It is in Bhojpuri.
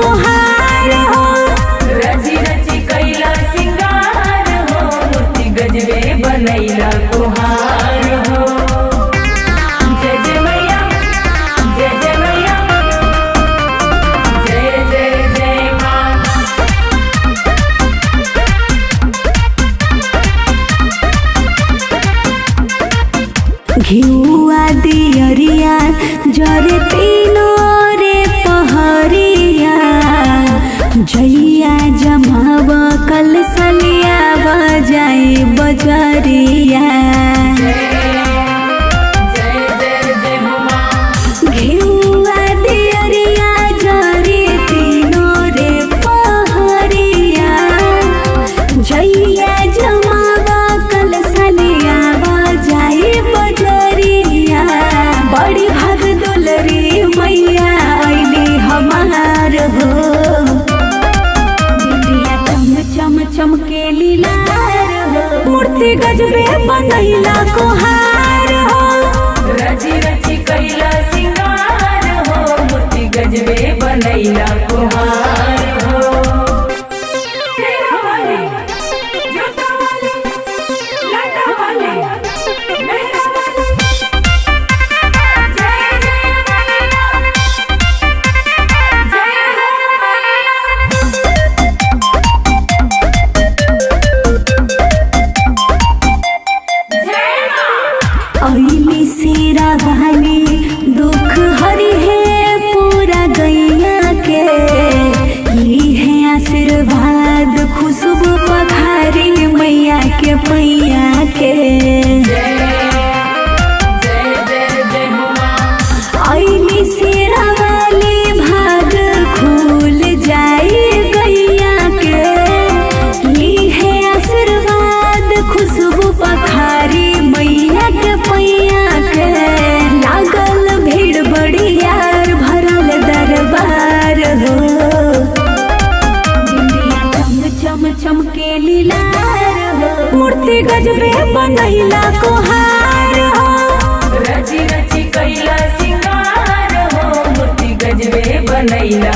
कुहार हो। रची रची कैला सिंगार हो, मूर्ति गजबे बनैला कुहार हो। जय जय मैया, जय जय मैया, जय जय जय माँ। घिउआ दियरिया जरे तीनों रे पहरिया, जइया जमाव कल सलिया बजाए बजरिया। जय जय जय माँ। घिउआ दियरिया जरे तीनों रे पहरिया, जइया जमाव कल सलिया बजाए बजरिया। बड़ी भाग दुलरी मैया आईली हमार हो, बिटिया चम चम चमके लीलार हो। मूर्ति गजबे बनैला कुहार हो। रची रची कैला सिंगार हो, मूर्ति गजबे बनैला कुहार हो। शेरा वाली, जोता वाली, लाटा वाली, मेहरा वाली। जय जय मैया, जय हो मैया। जय माँ। अइली शेरा वाली दुख हरि है पूरा गैया के, ली है आशीर्वाद खुशबू पखारी मैया के पैया के। जय जय जय माँ। अइली शेरा वाली भाग खुल जाई गैया के, ली है आशीर्वाद खुशबू पखारी मैया के पैया के। लागल भीड़ बड़ी यार भरल दरबार हो, बिटिया चम चम चमके लीलार हो। मूर्ति गजबे बनैला कुहार हो। रची रची कैला सिंगार हो, मूर्ति गजबे बनैला